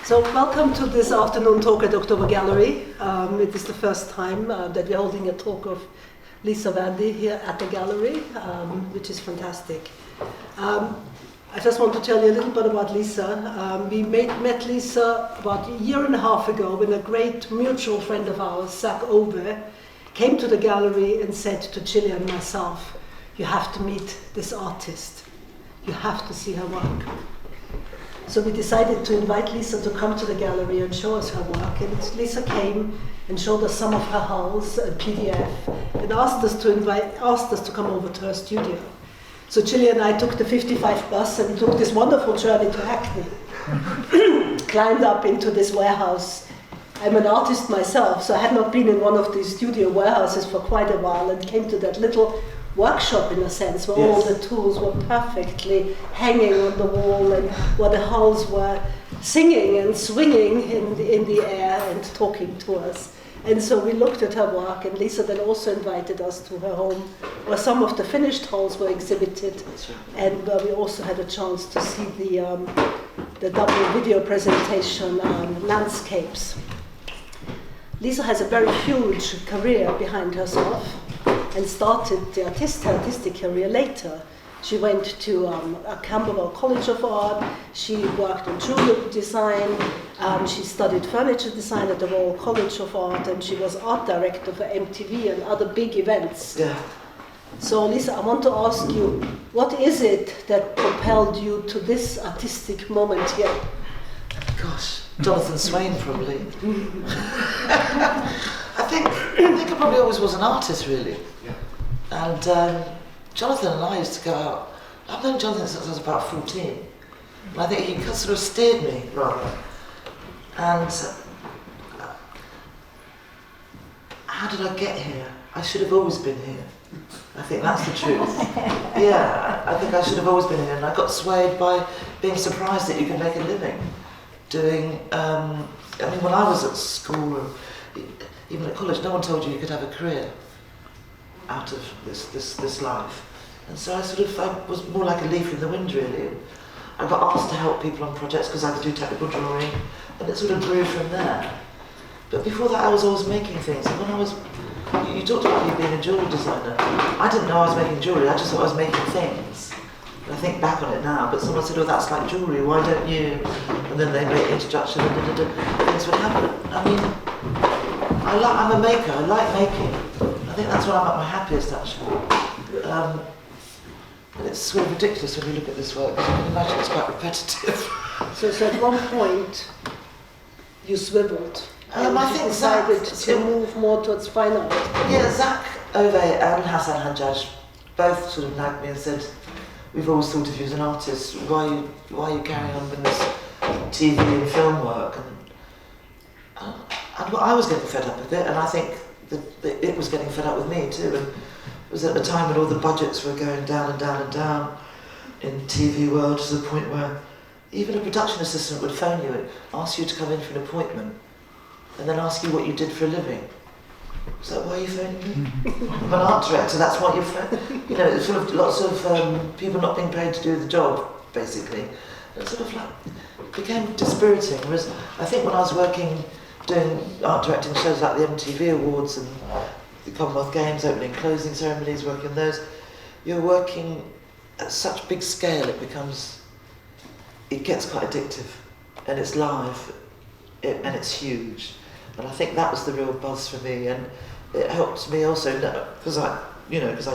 So welcome to this afternoon talk at October Gallery. It is the first time that we're holding a talk of Lisa Vandy here at the gallery, which is fantastic. I just want to tell you a little bit about Lisa. We met Lisa about a year and a half ago when a great mutual friend of ours, Zach Ove, came to the gallery and said to Chile and myself, "You have to meet this artist. You have to see her work." So we decided to invite Lisa to come to the gallery and show us her work. And Lisa came and showed us some of her hulls, a PDF, and asked us to come over to her studio. So Chile and I took the 55 bus and took this wonderful journey to Hackney. Climbed up into this warehouse. I'm an artist myself, so I had not been in one of these studio warehouses for quite a while, and came to that little workshop, in a sense, where all the tools were perfectly hanging on the wall, and where the hulls were singing and swinging in the air and talking to us. And so we looked at her work, and Lisa then also invited us to her home, where some of the finished hulls were exhibited, and where we also had a chance to see the double video presentation landscapes. Lisa has a very huge career behind herself, and started her artistic career later. She went to Camberwell College of Art, she worked on jewelry design, she studied furniture design at the Royal College of Art, and she was art director for MTV and other big events. Yeah. So Lisa, I want to ask you, what is it that propelled you to this artistic moment here? Gosh, Jonathan Swain probably. I think I probably always was an artist, really. And Jonathan and I used to go out. I've known Jonathan since I was about 14. And I think he sort of steered me, rather. And how did I get here? I should have always been here. I think that's the truth. Yeah, I think I should have always been here. And I got swayed by being surprised that you can make a living doing, I mean, when I was at school, or even at college, no one told you could have a career out of this life. And so I was more like a leaf in the wind, really. I got asked to help people on projects because I could do technical drawing, and it sort of grew from there. But before that, I was always making things. And when you talked about you being a jewelry designer, I didn't know I was making jewelry, I just thought I was making things. And I think back on it now, but someone said, "Oh, that's like jewelry, why don't you?" And then they made introduction, and things would happen. I mean, I'm a maker, I like making. I think that's when I'm at my happiest, actually. And it's sort of ridiculous when you look at this work, because you can imagine it's quite repetitive. So at one point, you swiveled. And I you think decided to move more towards fine art. Yeah, Zach Ove and Hassan Hajjaj both sort of nagged me and said, "We've always thought of you as an artist, why are you carrying on with this TV and film work?" And I was getting fed up with it, and I think that it was getting fed up with me too. And it was at the time when all the budgets were going down and down and down in TV world, to the point where even a production assistant would phone you and ask you to come in for an appointment, and then ask you what you did for a living. So why are you phoning me? I'm an art director, that's what you're phoning. You know, it's sort of lots of people not being paid to do the job, basically. And it sort of like became dispiriting. Whereas I think when I was working, doing art directing shows like the MTV Awards and the Commonwealth Games, opening and closing ceremonies, working on those, you're working at such big scale, it gets quite addictive. And it's live, and it's huge. And I think that was the real buzz for me, and it helped me also, because I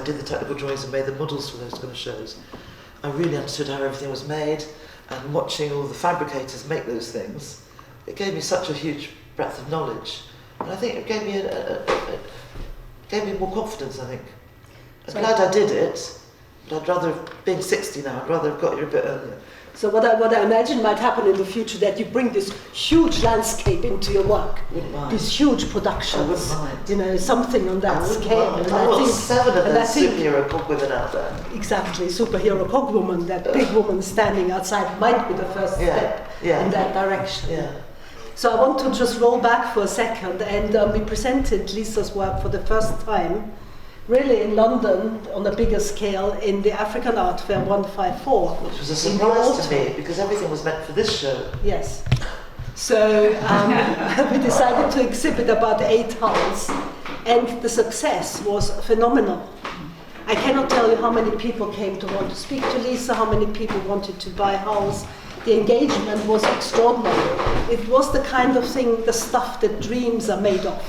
did the technical drawings and made the models for those kind of shows. I really understood how everything was made, and watching all the fabricators make those things, it gave me such a huge breadth of knowledge, and I think it gave me more confidence. I think I'm glad I did it, but I'd rather, being 60 now, I'd rather have got here a bit earlier. So what I imagine might happen in the future, that you bring this huge landscape into your work, these huge productions, you know, something on that scale. And I think 7 of those superhero cogwomen out there. Exactly, superhero cogwoman, that big woman standing outside might be the first step in that direction. Yeah. So I want to just roll back for a second, and we presented Lisa's work for the first time really in London on a bigger scale in the African Art Fair 154. Which was a surprise to me, because everything was meant for this show. Yes. So we decided to exhibit about 8 hulls, and the success was phenomenal. I cannot tell you how many people came to want to speak to Lisa, how many people wanted to buy hulls. The engagement was extraordinary. It was the kind of thing, the stuff that dreams are made of.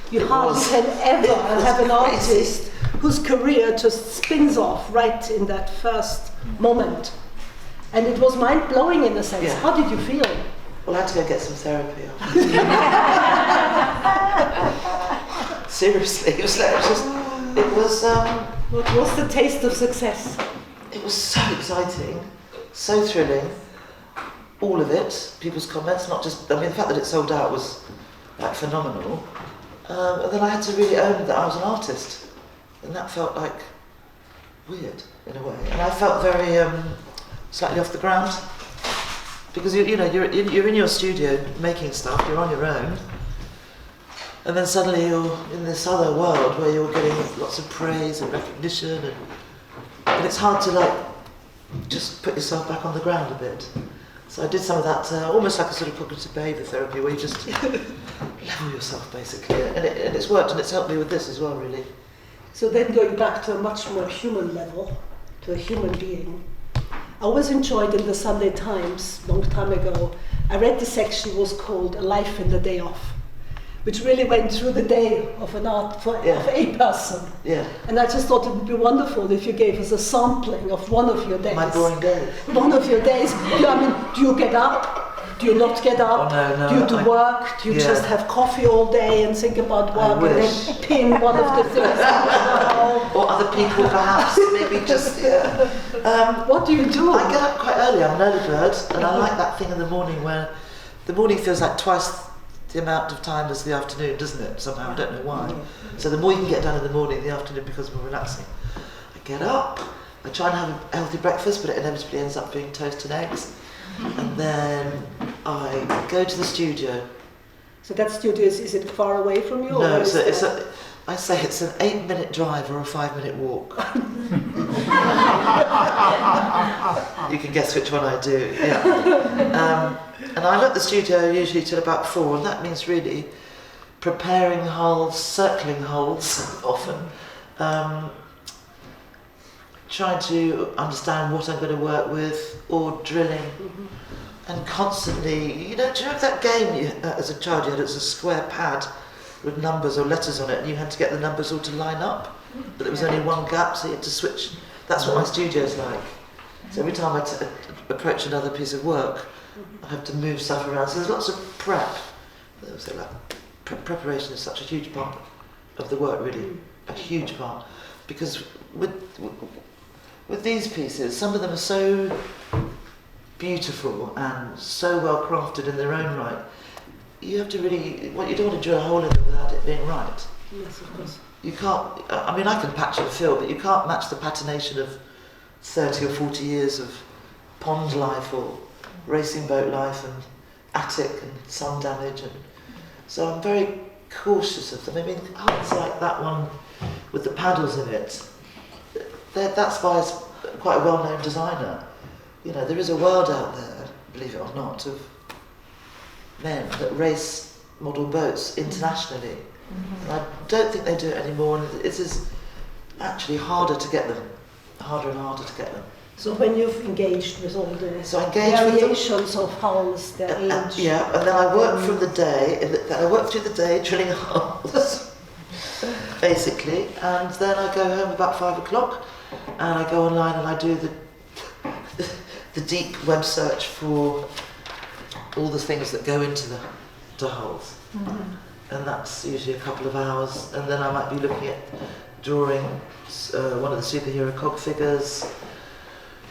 You hardly can ever have an artist whose career just spins off right in that first moment. And it was mind-blowing in a sense. Yeah. How did you feel? Well, I had to go get some therapy. Seriously, it was What was the taste of success? it was so exciting, so thrilling. All of it, people's comments, not just, I mean, the fact that it sold out was like phenomenal. And then I had to really own that I was an artist. And that felt like weird in a way. And I felt very slightly off the ground. Because you're in your studio making stuff, you're on your own. And then suddenly you're in this other world where you're getting lots of praise and recognition, and it's hard to like just put yourself back on the ground a bit. So I did some of that, almost like a sort of cognitive behaviour therapy, where you just level yourself basically, and it's worked, and it's helped me with this as well, really. So then going back to a much more human level, to a human being. I always enjoyed in the Sunday Times, long time ago, I read the section was called A Life in the Day Off, which really went through the day of an art of a person. Yeah. And I just thought it would be wonderful if you gave us a sampling of one of your days. My boring day. One of your days. Do you get up? Do you not get up? Oh, no, do you do work? Do you just have coffee all day and think about work and then pin one of the things? Or other people perhaps, maybe just, what do you do? I get up quite early, I'm an early bird, and I like that thing in the morning where the morning feels like twice the amount of time as the afternoon, doesn't it? Somehow, I don't know why. So the more you can get done in the morning, the afternoon becomes more relaxing. I get up, I try and have a healthy breakfast, but it inevitably ends up being toast and eggs. And then I go to the studio. So that studio, is it far away from you? No, I say it's an 8-minute drive or a 5-minute walk. You can guess which one I do, yeah. And I'm at the studio usually till about 4, and that means really preparing hulls, circling hulls often, trying to understand what I'm going to work with, or drilling, and constantly, do you remember that game as a child you had? It was a square pad with numbers or letters on it, and you had to get the numbers all to line up, but there was only one gap, so you had to switch. That's what my studio's like. So every time I approach another piece of work, I have to move stuff around. So there's lots of prep. So preparation is such a huge part of the work, really, a huge part. Because with these pieces, some of them are so beautiful and so well crafted in their own right. You have to really, you don't want to drill a hole in them without it being right. Yes, of course. You can't, I mean, I can patch and fill, but you can't match the patination of 30 or 40 years of pond life or racing boat life and attic and sun damage. And so I'm very cautious of them. I mean, it's like that one with the paddles in it. That's by quite a well-known designer. There is a world out there, believe it or not, of men that race model boats internationally. And I don't think they do it anymore, and it is actually harder to get them, harder and harder to get them. So when you've engaged with all the variations of hulls, their age... and then I work from the day, I work through the day drilling hulls, basically, and then I go home about 5 o'clock, and I go online and I do the deep web search for all the things that go into the hulls. And that's usually a couple of hours, and then I might be looking at drawing one of the superhero cog figures,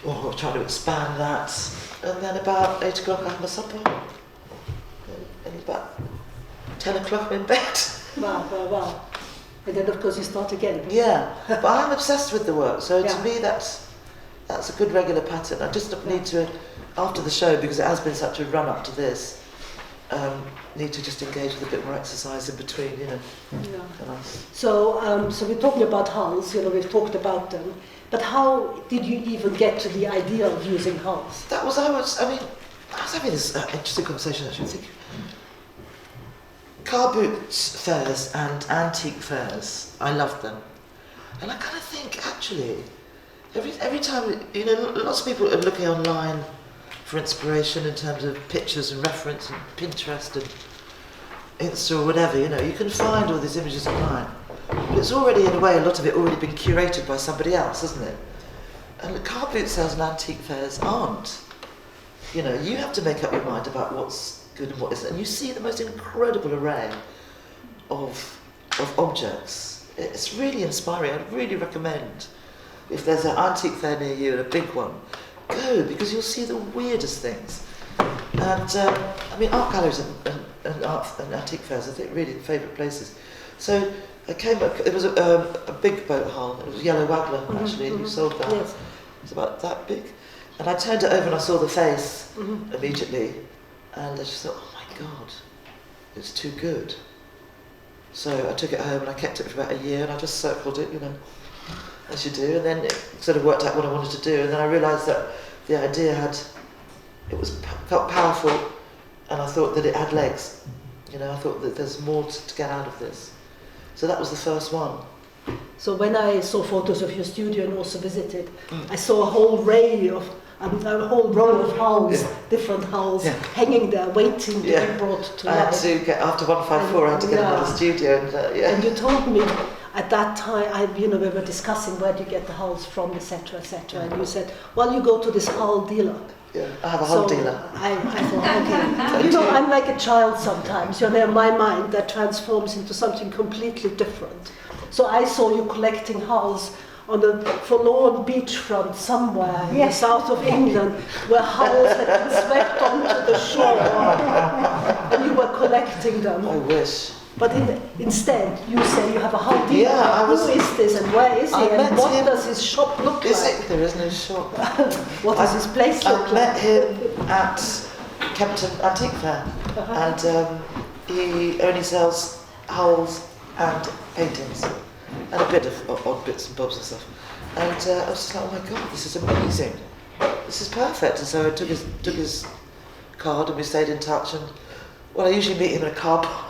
or trying to expand that, and then about 8 o'clock I have my supper, and about 10 o'clock I'm in bed. Wow. And then of course you start again. Yeah, but I'm obsessed with the work, so to me that's a good regular pattern. I just need to, after the show, because it has been such a run up to this, need to just engage with a bit more exercise in between, So we're talking about hulls, we've talked about them, but how did you even get to the idea of using hulls? I I was having this interesting conversation actually. I think car boots fairs and antique fairs, I love them. And I kind of think actually, every time, you know, lots of people are looking online for inspiration in terms of pictures and reference and Pinterest and Insta or whatever, you know, you can find all these images online. But it's already, in a way, a lot of it already been curated by somebody else, isn't it? And the car boot sales and antique fairs aren't. You know, you have to make up your mind about what's good and what isn't. And you see the most incredible array of objects. It's really inspiring. I'd really recommend, if there's an antique fair near you and a big one, go, because you'll see the weirdest things. And I mean, art galleries and antique fairs, I think, really favourite places. So I came back, it was a big boat hull. It was Yellow Waggler, actually, who sold that. Yes. It's about that big. And I turned it over and I saw the face immediately. And I just thought, oh my God, it's too good. So I took it home and I kept it for about a year and I just circled it, you know, as you do. And then it sort of worked out what I wanted to do. And then I realised that the idea felt powerful, and I thought that it had legs. You know, I thought that there's more to get out of this. So that was the first one. So when I saw photos of your studio and also visited, I saw a whole array of, a whole row of hulls, different hulls, hanging there, waiting to be brought to life. I had to get, after 154, I had to get another studio. And you told me at that time, we were discussing where do you get the hulls from, etc., etc. And you said, well, you go to this hull dealer. Yeah, I have a hull dealer. I thought, okay. I'm like a child sometimes. In my mind, that transforms into something completely different. So I saw you collecting hulls on a forlorn beachfront somewhere in the south of England, where hulls had been swept onto the shore, and you were collecting them. I wish. But instead, you say you have a hull dealer. Yeah, who is this and where is he and what does his shop look like? There is no shop. What does his place look like? I met him at Kempton Antique Fair, and he only sells hulls and paintings, and a bit of odd bits and bobs and stuff. And I was just like, oh my God, this is amazing. This is perfect. And so I took his card and we stayed in touch. And well, I usually meet him in a car park.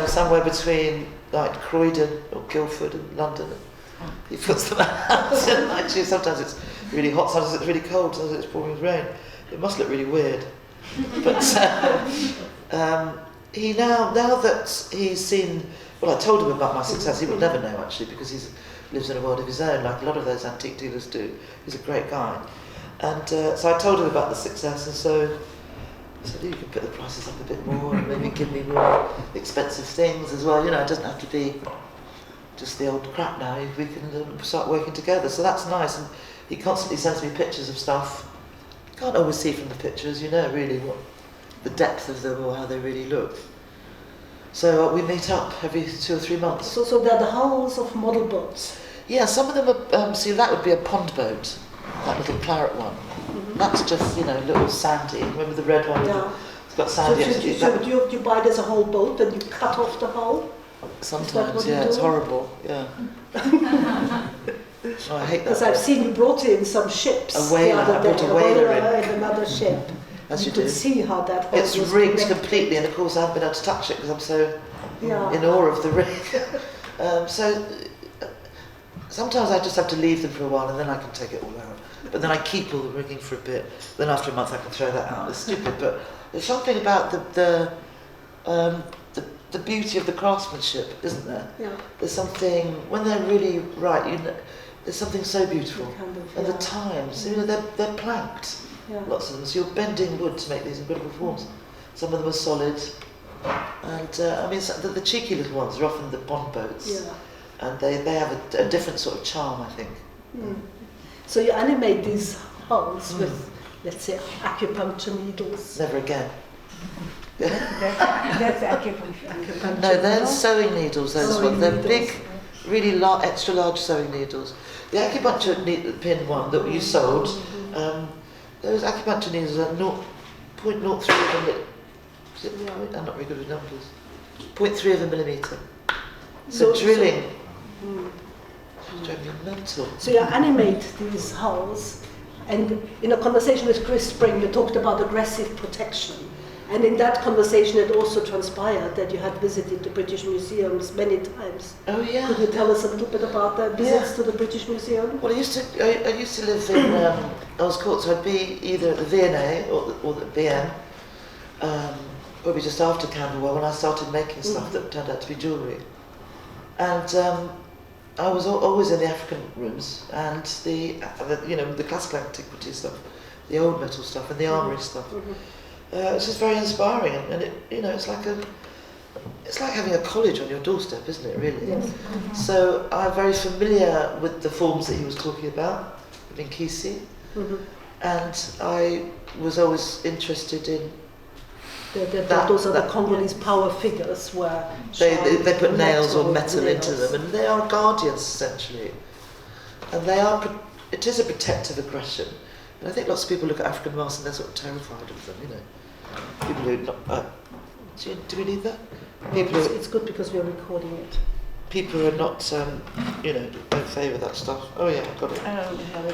Somewhere between like Croydon or Guildford and London. He puts them out, and actually sometimes it's really hot, sometimes it's really cold, sometimes it's pouring with rain. It must look really weird. But he now that he's seen, well, I told him about my success. He would never know actually, because he lives in a world of his own, like a lot of those antique dealers do. He's a great guy, and so I told him about the success, and so. So you can put the prices up a bit more and maybe give me more expensive things as well. You know, it doesn't have to be just the old crap now. We can start working together. So that's nice. And he constantly sends me pictures of stuff. You can't always see from the pictures, you know, really what the depth of them or how they really look. So we meet up every 2 or 3 months. So they're the hulls of model boats? Yeah, some of them are, see, that would be a pond boat, that little claret one. That's just, little sandy. Remember the red one? Yeah. It's got sandy. So you buy it as a whole boat and you cut off the hull? Sometimes, yeah, it's horrible. Yeah. Oh, I hate that. Because I've seen you brought in some ships. A whaler. I brought a whaler in another ship. As you could do. see how that hull it's was rigged connected. completely, and of course I haven't been able to touch it because I'm so in awe of the rig. So sometimes I just have to leave them for a while and then I can take it all out. But then I keep all the rigging for a bit. Then after a month I can throw that out. It's stupid, but there's something about the beauty of the craftsmanship, isn't there? Yeah. There's something when they're really right. There's something so beautiful. And the times, they're planked. Yeah. Lots of them. So you're bending wood to make these incredible forms. Some of them are solid. And the cheeky little ones are often the bond boats. Yeah. And they have a different sort of charm, I think. Mm. So you animate these hulls with, let's say, acupuncture needles. Never again. That's acupuncture. No, they're sewing needles. Those ones. They're big, really extra large sewing needles. The acupuncture pin one that you sold, those acupuncture needles are 0.03 of a I'm not very good with numbers. 0.3 of a millimetre. So drilling. It's driving me mental. So you animate these hulls And in a conversation with Chris Spring, you talked about aggressive protection. And in that conversation, it also transpired that you had visited the British museums many times. Oh yeah. Could you tell us a little bit about the visits to the British Museum? Well, I used to live in Earls Court, so I'd be either at the V&A or the BM, probably just after Camberwell, when I started making stuff that turned out to be jewellery. And I was always in the African rooms and the classical antiquity stuff, the old metal stuff and the armoury stuff. It's just very inspiring, and it's like having a college on your doorstep, isn't it? Really. Yes. So I'm very familiar with the forms that he was talking about in Kisi, and I was always interested in. Those are the Congolese power figures where they put nails or metal into them, and they are guardians essentially, and it is a protective aggression. And I think lots of people look at African masks and they're sort of terrified of them, People who not. Do we need that? It's good because we're recording it. People who are not, don't favour that stuff. Oh yeah, got it.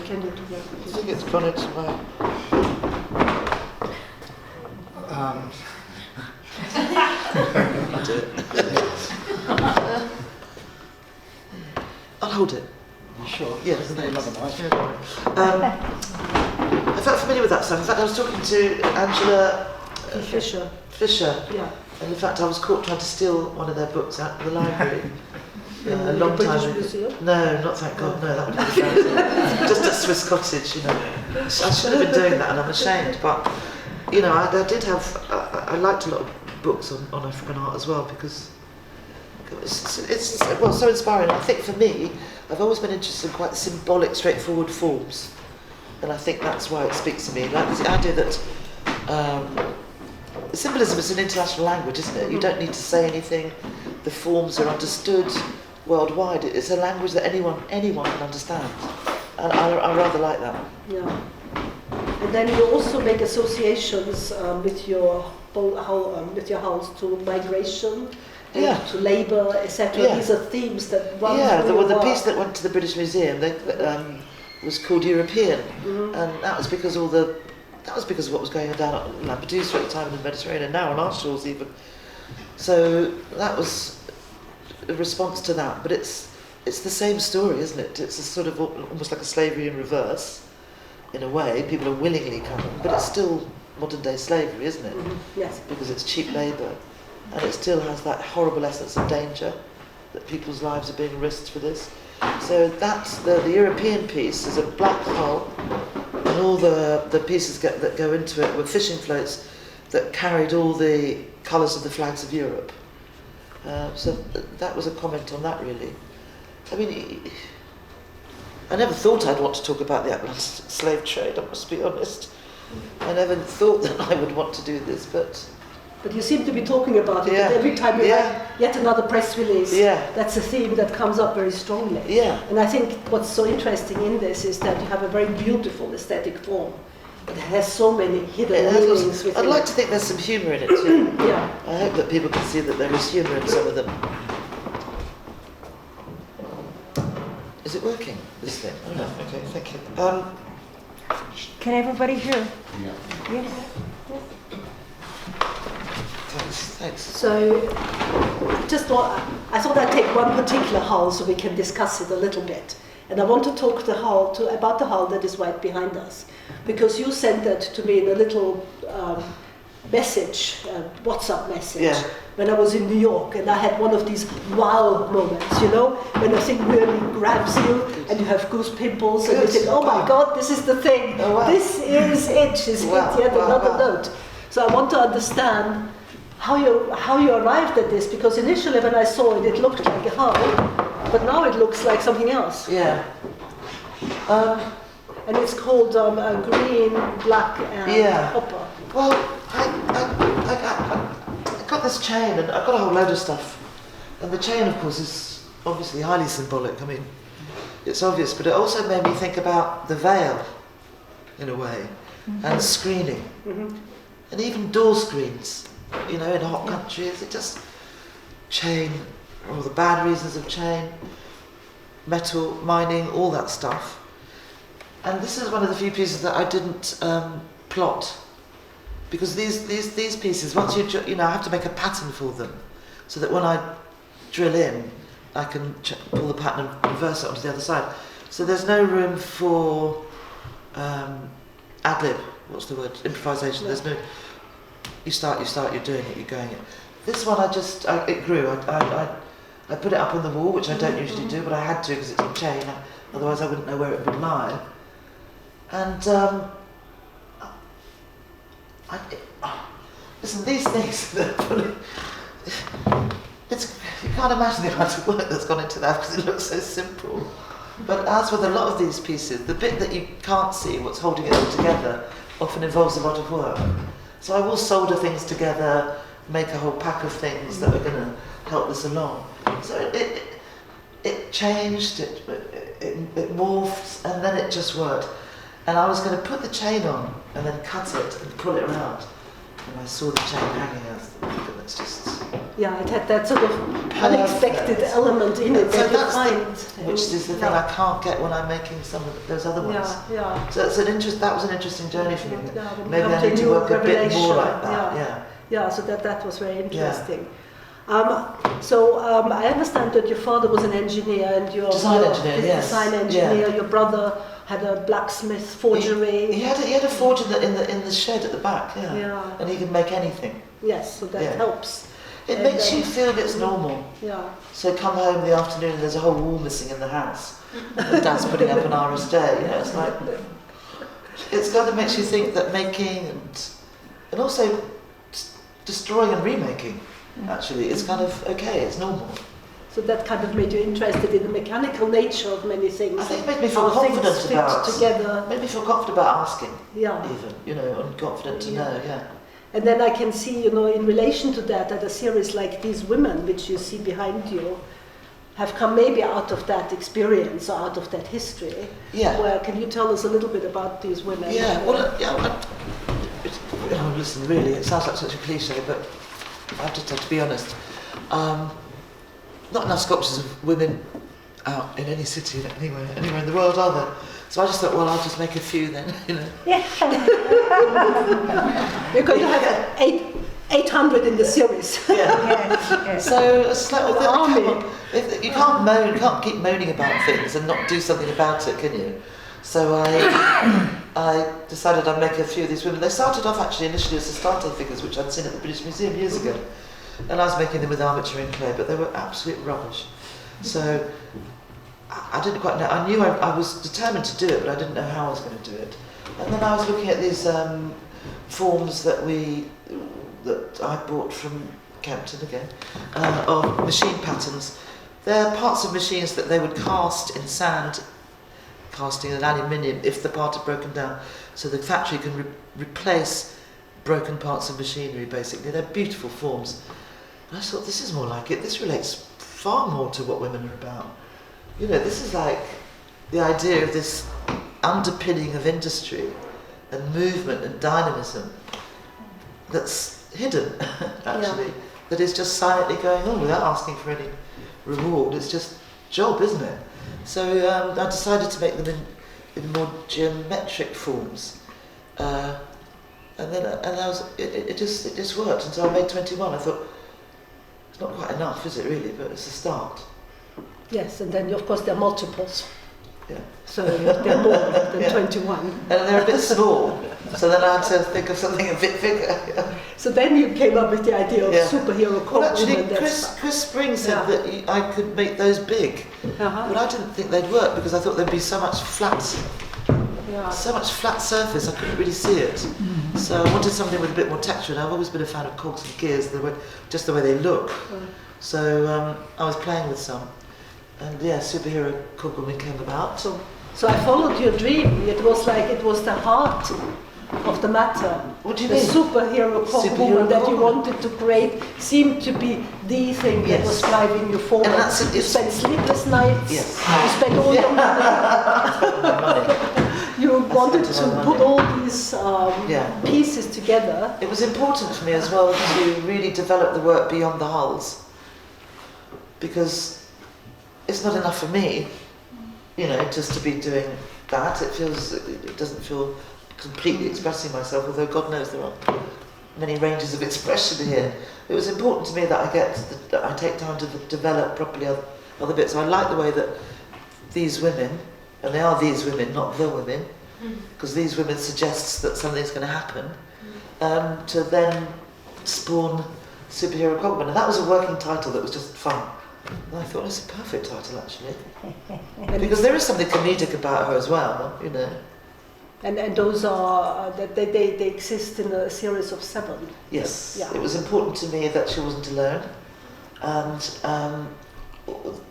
Can you do that? I think it's gone into my. I'll do it. I'll hold it. You sure? Yes. Thanks. I felt familiar with that stuff. In fact, I was talking to Angela Fisher. Yeah. And in fact, I was caught trying to steal one of their books out of the library. A long time ago. Museum? No, not thank God. No, that would have been embarrassing. Just at Swiss Cottage, I should have been doing that, and I'm ashamed. But I did have. I liked a lot of books on African art as well because it's so inspiring. I think for me, I've always been interested in quite symbolic, straightforward forms, and I think that's why it speaks to me. Like the idea that symbolism is an international language, isn't it? You don't need to say anything. The forms are understood worldwide. It's a language that anyone can understand, and I rather like that. Yeah. And then you also make associations with your house to migration, to labour, etc. Yeah. These are themes that run through the work. piece that went to the British Museum was called European, and that was because of what was going on down at Lampedusa at the time in the Mediterranean, and now on our shores even. So that was a response to that, but it's the same story, isn't it? It's a sort of almost like a slavery in reverse, in a way. People are willingly coming, but it's still modern day slavery, isn't it? Yes. Because it's cheap labour, and it still has that horrible essence of danger, that people's lives are being risked for this. So that's the European piece is a black hull, and all the pieces that go into it were fishing floats that carried all the colours of the flags of Europe. So that was a comment on that, really. I mean, I never thought I'd want to talk about the Atlantic slave trade, I must be honest. I never thought that I would want to do this, but you seem to be talking about it, and every time you write yet another press release, that's a theme that comes up very strongly. Yeah. And I think what's so interesting in this is that you have a very beautiful aesthetic form. It has so many hidden meanings within I'd like to think there's some humour in it too. Yeah. I hope that people can see that there is humour in some of them. Is it working, this thing? Oh no, okay, thank you. Can everybody hear? Yeah. Yes. Thanks. So, I thought I'd take one particular hull so we can discuss it a little bit. And I want to talk about the hull that is right behind us, because you sent that to me in a little message, WhatsApp message, when I was in New York, and I had one of these wow moments, when a thing really grabs you, and you have goose pimples, and you think, oh my God, this is the thing, this is it, she's hit yet another note. So I want to understand how you arrived at this, because initially when I saw it, it looked like a hull, but now it looks like something else. Yeah. And it's called a green, black, and copper. Well, I got this chain, and I've got a whole load of stuff. And the chain, of course, is obviously highly symbolic. I mean, it's obvious, but it also made me think about the veil, in a way, and screening. And even door screens, in hot countries, it just chain, all the bad reasons of chain, metal, mining, all that stuff. And this is one of the few pieces that I didn't plot, because these pieces, once you know, I have to make a pattern for them, so that when I drill in, I can pull the pattern and reverse it onto the other side. So there's no room for ad-lib. What's the word? Improvisation. There's no. You start. You're doing it. You're going it. This one, it grew. I put it up on the wall, which I don't usually do, but I had to because it's a chain. Otherwise, I wouldn't know where it would lie. And listen, these things. You can't imagine the amount of work that's gone into that because it looks so simple. But as with a lot of these pieces, the bit that you can't see, what's holding it all together, often involves a lot of work. So I will solder things together, make a whole pack of things that are going to help this along. So it changed, it morphed, and then it just worked. And I was going to put the chain on and then cut it and pull it around. And I saw the chain hanging out. And it's just... Yeah, it had that sort of unexpected element in it so that you find. Which is the thing I can't get when I'm making some of those other ones. Yeah. So it's that was an interesting journey for me. Yeah, maybe I need to work a bit more like that. Yeah, so that was very interesting. I understand that your father was an engineer and your design engineer. Your brother had a blacksmith forgery. He had a forge in the shed at the back. Yeah. And he could make anything. Yes, so that helps. It makes you feel it's normal. Yeah. So come home in the afternoon and there's a whole wall missing in the house. And Dad's putting up an RS day. You know, it's like it's kind of makes you think that making and also destroying and remaking actually is kind of okay. It's normal. So that kind of made you interested in the mechanical nature of many things. I think it made me feel confident about together. Made me feel confident about asking. Yeah. Even, you know, and confident to know. Yeah. And then I can see, you know, in relation to that a series like These Women, which you see behind you, have come maybe out of that experience or out of that history. Yeah. Where can you tell us a little bit about these women? Yeah. Listen, really, it sounds like such a cliche, but I just have to be honest. Not enough sculptures of women out in any city, anywhere in the world, are there? So I just thought, well, I'll just make a few then, you know. Yeah. We're going to have 800 in the series. Yeah. So it's like, you can't keep moaning about things and not do something about it, can you? So I decided I'd make a few of these women. They started off actually initially as Astarte figures, which I'd seen at the British Museum years ago. And I was making them with armature and clay, but they were absolute rubbish. So I didn't quite know. I knew I was determined to do it, but I didn't know how I was going to do it. And then I was looking at these forms that I bought from Kempton again, of machine patterns. They're parts of machines that they would cast in sand, casting in aluminium if the part had broken down. So the factory can replace broken parts of machinery, basically. They're beautiful forms. And I thought, this is more like it. This relates far more to what women are about. You know, this is like the idea of this underpinning of industry and movement and dynamism that's hidden, actually, that is just silently going on without asking for any reward. It's just job, isn't it? So I decided to make them in more geometric forms. It just worked. And so I made 21. I thought, it's not quite enough, is it really? But it's a start. Yes, and then of course there are multiples. Yeah. So there are more than 21. And they're a bit small. So then I had to think of something a bit bigger. So then you came up with the idea of superhero Well, actually, woman. Chris Spring said that I could make those big, but I didn't think they'd work because I thought there'd be so much flat surface. I couldn't really see it. So I wanted something with a bit more texture. And I've always been a fan of cogs and gears, just the way they look. So I was playing with some, and superhero cog woman came about. So I followed your dream. It was the heart of the matter. What do you the mean? Superhero cog woman that you wanted to create seemed to be the thing that was driving you forward. And you spent sleepless nights. Yes. You spent all your money. You wanted to put all these pieces together. It was important for me as well to really develop the work beyond the hulls, because it's not enough for me, you know, just to be doing that. It doesn't feel completely expressing myself, although God knows there are many ranges of expression here. It was important to me that I take time to develop properly other bits. I like the way that these women, and they are these women, not the women, because these women suggests that something's going to happen, to then spawn superhero cogman. And that was a working title that was just fun. And I thought, it's a perfect title, actually. Because there is something comedic about her as well, you know. And those are, they exist in a series of 7. Yes. Yeah. It was important to me that she wasn't alone. And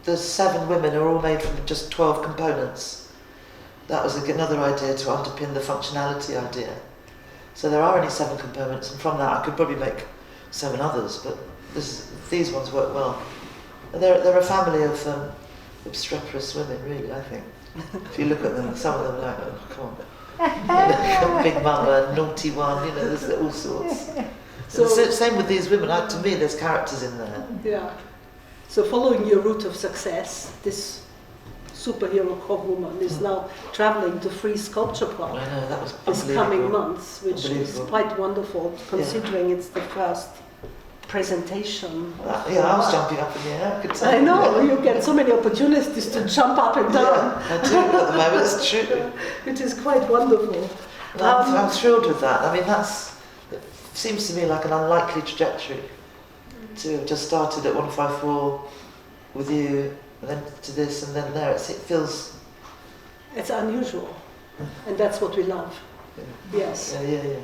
the 7 women are all made from just 12 components. That was another idea to underpin the functionality idea. So there are only 7 components, and from that I could probably make 7 others, but these ones work well. And they're a family of obstreperous women, really, I think. If you look at them, some of them are like, oh, come on. You know, big mama, naughty one, you know, there's all sorts. So same with these women. To me, there's characters in there. Yeah. So following your route of success, this superhero cogwoman is now traveling to Free Sculpture Park I know, that was this coming months, which is quite wonderful, considering it's the first presentation. Yeah, I was jumping up in the air. I know, you get so many opportunities to jump up and down. Yeah, I do at the moment, it's true. It is quite wonderful. I'm thrilled with that. I mean, it seems to me like an unlikely trajectory to have just started at 154 with you, and then to this, and then there. It feels... It's unusual, and that's what we love. Yes. Yeah.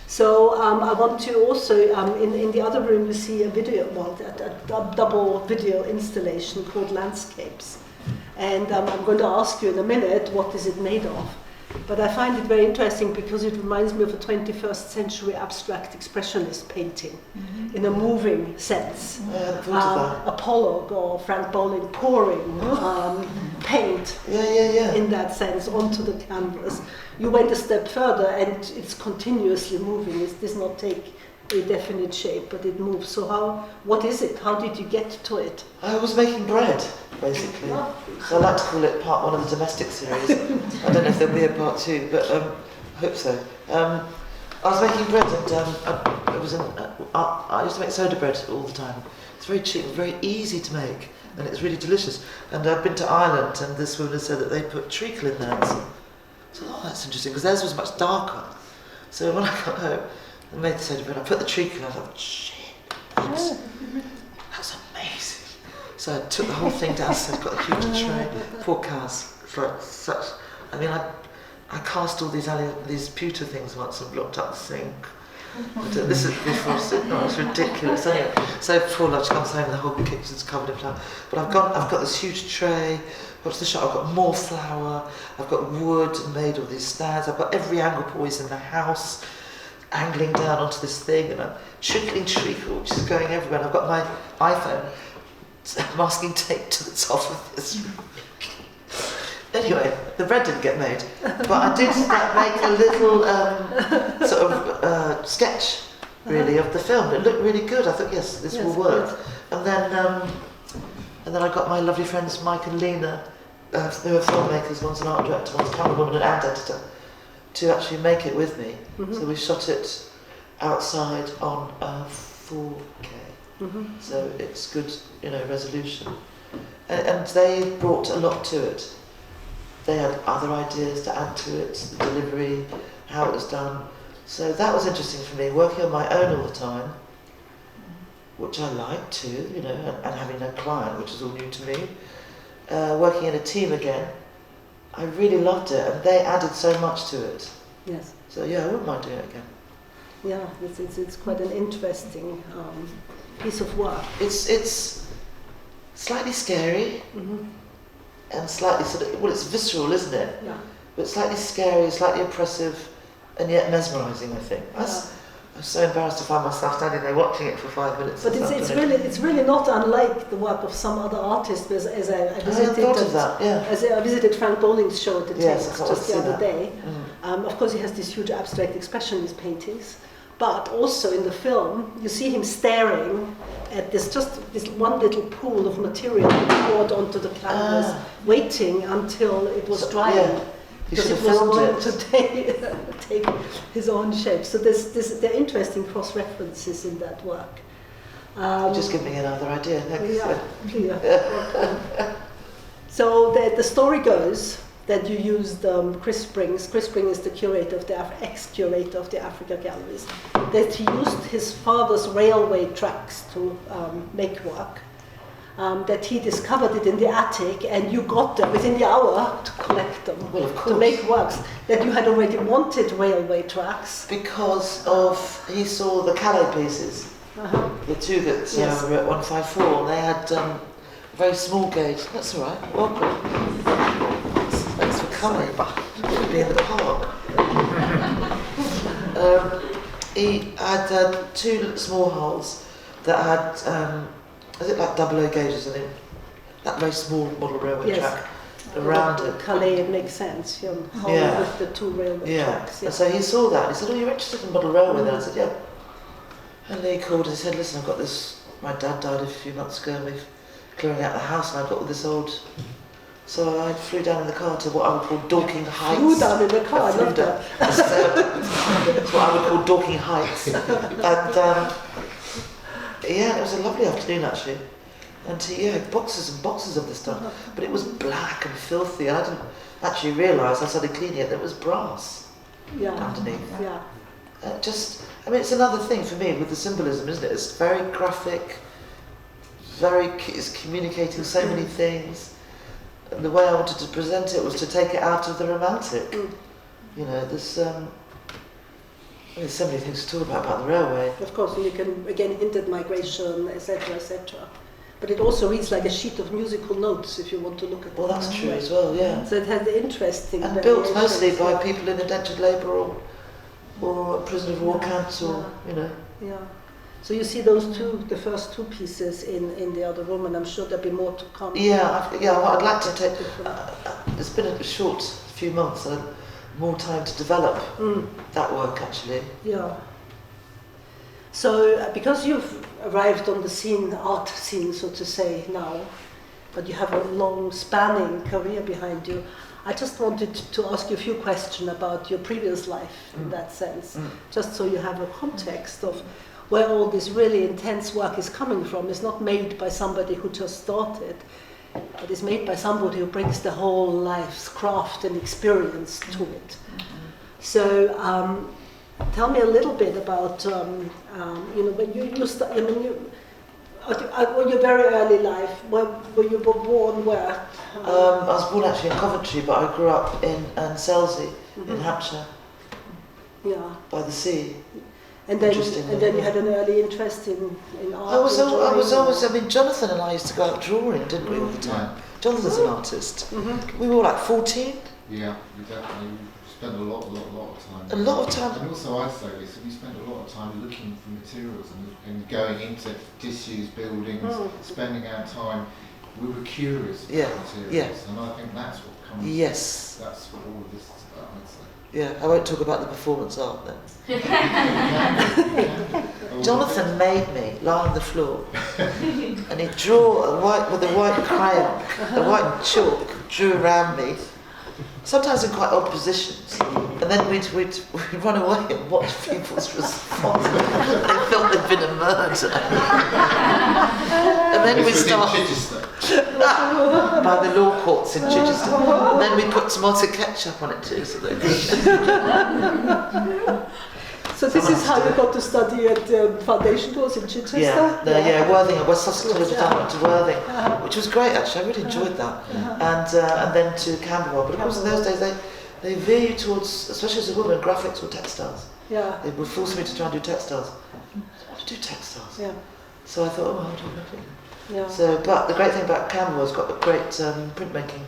So I want to also, in the other room you see a video, a double video installation called Landscapes. And I'm going to ask you in a minute, what is it made of? But I find it very interesting because it reminds me of a 21st century abstract expressionist painting in a moving sense. Apollo or Frank Bowling pouring paint in that sense onto the canvas. You went a step further and it's continuously moving. It does not take a definite shape, but it moves. So what is it? How did you get to it? I was making bread, basically. So I like to call it part 1 of the domestic series. I don't know if there'll be a part 2, but I hope so. I was making bread, and I used to make soda bread all the time. It's very cheap, very easy to make, and it's really delicious. And I've been to Ireland, and this woman said that they put treacle in theirs. So that's interesting, because theirs was much darker. So when I got home, I made the soda bread, I put the treacle in, I thought, shit, that's amazing. So I took the whole thing downstairs, got a huge tray, 4 cows. It's like such, I mean, I cast all these pewter things once and blocked up the sink. This is before, it's ridiculous. Anyway, so before lunch comes home, the whole kitchen's covered in flour. But I've got this huge tray. What's the shop? I've got more flour. I've got wood and made all these stands. I've got every angle poise in the house, angling down onto this thing, and I'm trickling treacle, which is going everywhere. And I've got my iPhone masking tape to the top of this. Anyway, the bread didn't get made, but I did make a little sort of sketch, really, of the film. It looked really good. I thought, yes, this will work. And then I got my lovely friends Mike and Lena, who are filmmakers. One's an art director, one's a camerawoman and editor, to actually make it with me. So we shot it outside on 4K, so it's good, resolution. And they brought a lot to it. They had other ideas to add to it, the delivery, how it was done. So that was interesting for me, working on my own all the time, which I liked too, and having no client, which is all new to me. Working in a team again, I really loved it, and they added so much to it. Yes. So yeah, I wouldn't mind doing it again. Yeah, it's quite an interesting piece of work. It's slightly scary. And slightly it's visceral, isn't it? Yeah. But slightly scary, slightly oppressive, and yet mesmerising, I think. I'm so embarrassed to find myself standing there watching it for 5 minutes. But it's really not unlike the work of some other artists. As I visited, as I visited Frank Bowling's show at the Tate just the other day. Of course, he has these huge abstract expressionist paintings. But also in the film, you see him staring at this one little pool of material poured onto the canvas, waiting until it was drying. because should it have was filmed going it. to take his own shape. So there are interesting cross-references in that work. You just give me another idea. Thanks. Yeah. So the story goes that you used Chris Springs. Chris Springs is the curator of the ex-curator of the Africa Galleries. That he used his father's railway tracks to make work. That he discovered it in the attic, and you got them within the hour to collect them, Well, of course. to make works. That you had already wanted railway tracks. Because he saw the Calais pieces, the two that were at 154, and they had very small gauge. That's all right. Welcome. Thanks for coming. We'll be in the park. He had two small holes that had. Is it like double O gauges in it? That very small model railway track around it. Calais, it makes sense, with the two railway tracks. And so he saw that. He said, "Oh, you're interested in model railway?" Then I said, "Yeah." And he called and he said, "Listen, I've got this. My dad died a few months ago, and we're clearing out the house, and I've got all this old." So I flew down in the car to what I would call Dorking Heights. Flew down in the car. I love that. That's what I would call Dorking Heights. And it was a lovely afternoon actually. And he had boxes and boxes of this stuff, but it was black and filthy. And I didn't actually realise, I started cleaning it, that it was brass underneath. Yeah. It's another thing for me with the symbolism, isn't it? It's very graphic, it's communicating so many things. And the way I wanted to present it was to take it out of the romantic. You know, there's so many things to talk about the railway. Of course, and you can again hint at migration, etc., etc. But it also reads like a sheet of musical notes if you want to look at it. Well, that's true as well, yeah. So it has the interesting. And built mostly by people in indentured labour or prisoner of war camps, or you know. Yeah. So you see the first two pieces in the other room, and I'm sure there'll be more to come. I'd like to take. It's been a short few months, so more time to develop that work actually. Yeah. So because you've arrived on the scene, art scene, so to say now, but you have a long spanning career behind you, I just wanted to ask you a few questions about your previous life in that sense, just so you have a context of where all this really intense work is coming from. It's not made by somebody who just started, but it's made by somebody who brings the whole life's craft and experience to it. So tell me a little bit about, when your very early life, were you born where? I was born actually in Coventry, but I grew up in Selsey, in Hampshire, by the sea. And then you had an early interest in art. I was always. I mean, Jonathan and I used to go out drawing, didn't we, all the time? Jonathan's an artist. We were like 14. Yeah, we definitely spent a lot of time. A lot of time. And also, I'd say this: we spent a lot of time looking for materials and going into disused buildings, spending our time. We were curious about materials, and I think that's what comes. Yes. That's what all of this is about, I'd say. Yeah, I won't talk about the performance art then. Jonathan made me lie on the floor and he'd draw with a white crayon, a white chalk, drew around me, sometimes in quite odd positions, and then we'd run away and watch people's response. They felt there'd been a murder. And then we'd start by the law courts in Chichester. And then we put tomato ketchup on it too, so they So this is how you got to study at the foundation course in Chichester? Worthing, West Sussex College of Art to Worthing, which was great actually. I really enjoyed that, and then to Camberwell. But of course, in those days they veer you towards, especially as a woman, graphics or textiles. Yeah. They would force me to try and do textiles. I want to do textiles. Yeah. So I thought, I'll do nothing. Yeah. So, but the great thing about Camberwell's got a great printmaking.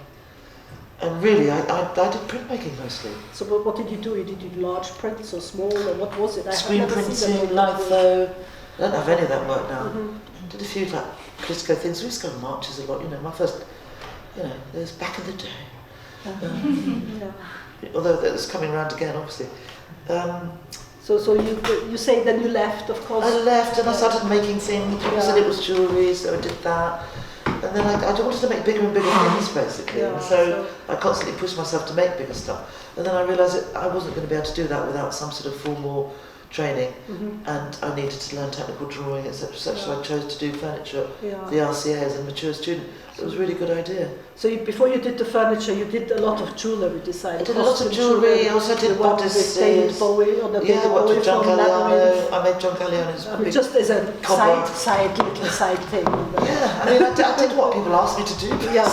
And really, I did printmaking mostly. So what did you do? Did you do large prints or small, or what was it? Screen printing, litho. I don't have any of that work now. Did a few like Clisco things. We used to go to marches a lot, my first, it was back in the day. Although that was coming around again, obviously. So you say then you left, of course. I left and I started making things. People said it was jewellery, so I did that. And And then I wanted to make bigger and bigger things, basically. Yeah, And so I constantly pushed myself to make bigger stuff. And then I realised that I wasn't going to be able to do that without some sort of formal training, and I needed to learn technical drawing, etc. So I chose to do furniture, the RCA as a mature student. It was a really good idea. So before you did the furniture, you did a lot of jewellery design. I did a lot of jewellery. I also did bodices. Yeah, I worked with John Galliano. I made John Galliano's big just as a cobweb. little side thing. Yeah, I mean, I did what people asked me to do. Yeah.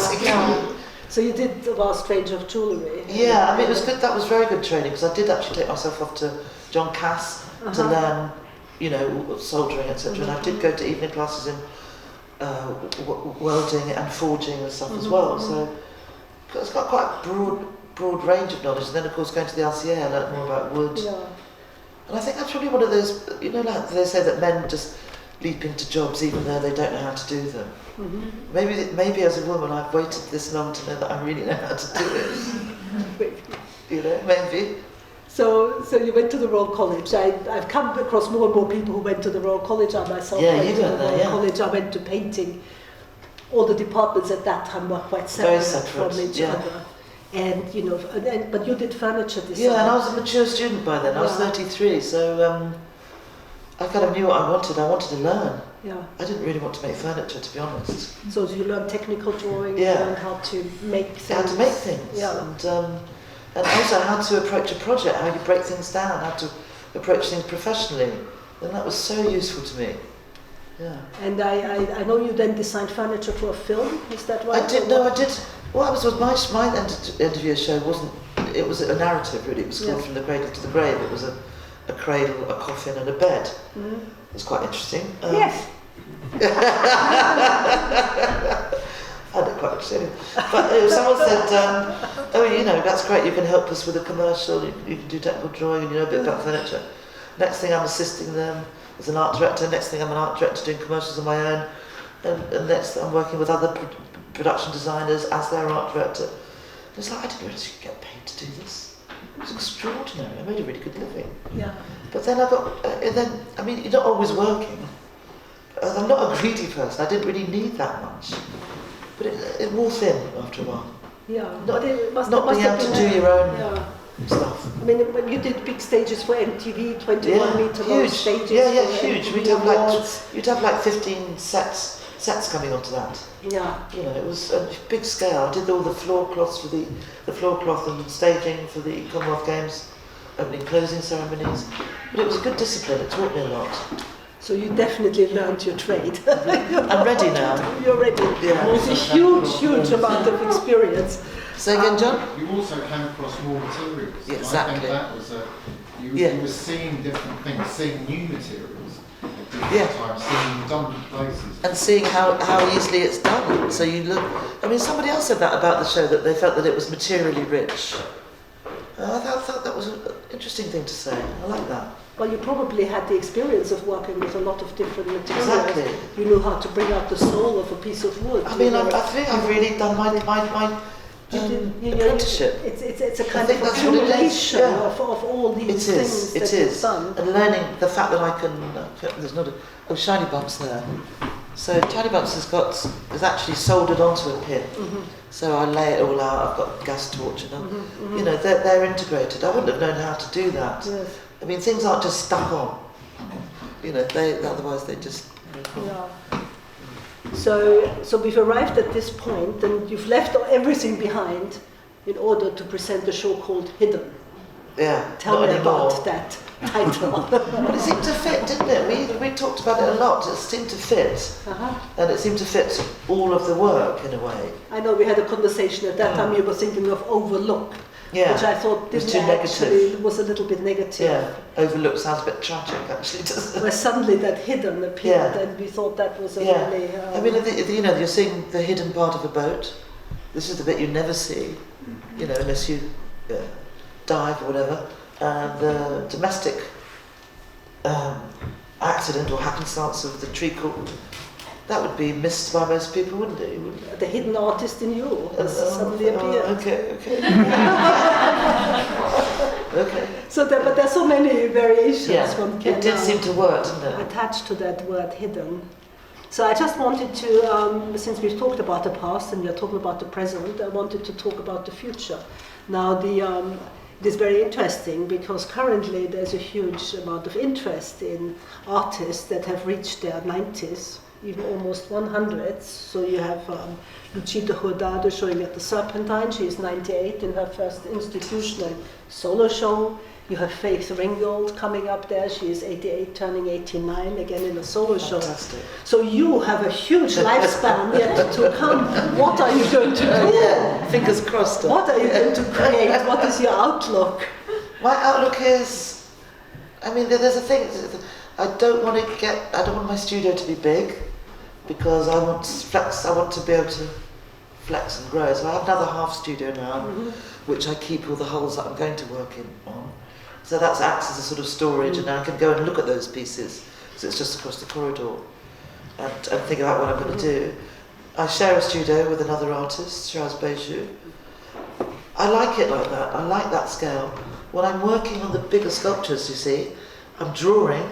So you did a vast range of jewellery. Yeah, I mean, it was good. That was very good training, because I did actually take myself off to John Cass to learn, you know, soldering, etc. And I did go to evening classes in welding and forging and stuff as well. So it's got quite a broad range of knowledge. And then, of course, going to the RCA, I learnt more about wood. Yeah. And I think that's probably one of those, you know, like they say that men just leap into jobs even though they don't know how to do them. Maybe as a woman I've waited this long to know that I really know how to do it. You know, maybe. So you went to the Royal College. I've come across more and more people who went to the Royal College. I myself went to the Royal College. I went to painting. All the departments at that time were quite separate from each other. And you know, but you did furniture design. Yeah, and I was a mature student by then. I was 33, so I kind of knew what I wanted. I wanted to learn. Yeah. I didn't really want to make furniture, to be honest. So you learned technical drawing. You learned how to make things. How to make things. Yeah. And also how to approach a project, how you break things down, how to approach things professionally. And that was so useful to me. Yeah. And I know you then designed furniture for a film, is that right? I did. What was my interview show wasn't, it was a narrative really. It was called From the Cradle to the Grave. It was a cradle, a coffin and a bed. It was quite interesting. Yes. I found it quite interesting. But someone said, oh, you know, that's great, you can help us with a commercial, you can do technical drawing and you know a bit about furniture. Next thing I'm assisting them as an art director, next thing I'm an art director doing commercials on my own, and next I'm working with other production designers as their art director. And it's like, I didn't realise you could get paid to do this. It was extraordinary. I made a really good living. Yeah. But then I got, I mean, you're not always working. I'm not a greedy person. I didn't really need that much. But it wore thin after a while. Yeah. Not being able to do your own stuff. I mean, when you did big stages for MTV, 21-meter long stages. Yeah, huge. You'd have like 15 sets coming onto that. Yeah. You know, it was a big scale. I did all the floor cloths for the floor cloth and staging for the Commonwealth Games, opening, closing ceremonies. But it was a good discipline. It taught me a lot. So you definitely learned your trade. I'm ready now. You're ready. Yeah. It's a huge amount of experience. Say again, John? You also came across more materials. Yeah, exactly. I think that was you were seeing different things, seeing new materials at different times, seeing them done in places. And seeing how easily it's done. So you look, I mean, somebody else said that about the show, that they felt that it was materially rich. I thought that was an interesting thing to say. I like that. Well, you probably had the experience of working with a lot lot of different materials. Exactly. You knew how to bring out the soul of a piece of wood. I mean, I think I've really done my apprenticeship. It's a kind of accumulation of all these things that you've done. And learning the fact that I can, there's not shiny bumps there. So tiny bumps is actually soldered onto a pin. So I lay it all out, I've got a gas torch and you know, they're integrated. I wouldn't have known how to do that. Yes. I mean, things aren't just stuck on. You know, otherwise they just... Yeah. So we've arrived at this point, and you've left everything behind in order to present a show called Hidden. Yeah. Tell me about that title. Well, it seemed to fit, didn't it? We talked about it a lot. It seemed to fit, and it seemed to fit all of the work in a way. I know we had a conversation at that time. You were thinking of Overlook, which I thought was a little bit negative. Yeah, Overlook sounds a bit tragic, actually, doesn't it? Where suddenly that Hidden appeared, and we thought that was a really... I mean, you know, you're seeing the hidden part of a boat. This is the bit you never see, you know, unless you dive or whatever. And the domestic accident or happenstance of the treacle, that would be missed by most people, wouldn't it? The hidden artist in you has suddenly appeared. Okay. Okay. So, but there's so many variations. It did seem to work, didn't it? Attached to that word hidden. So I just wanted to, since we've talked about the past and we're talking about the present, I wanted to talk about the future. Now, it is very interesting because currently there's a huge amount of interest in artists that have reached their 90s, even almost 100s. So you have Lucida Hurdado showing at the Serpentine. She is 98 in her first institutional solo show. You have Faith Ringgold coming up there. She is 88, turning 89, again in a solo show. Fantastic. So you have a huge lifespan yet to come. What are you going to do? Yeah, fingers crossed. What are you going to create? What is your outlook? My outlook is, I mean, there's a thing. I don't want my studio to be big because I want to flex. I want to be able to flex and grow. So I have another half studio now, which I keep all the holes that I'm going to work on. So that acts as a sort of storage, and I can go and look at those pieces. So it's just across the corridor, and think about what I'm going to do. I share a studio with another artist, Charles Beju. I like it like that. I like that scale. When I'm working on the bigger sculptures, you see, I'm drawing.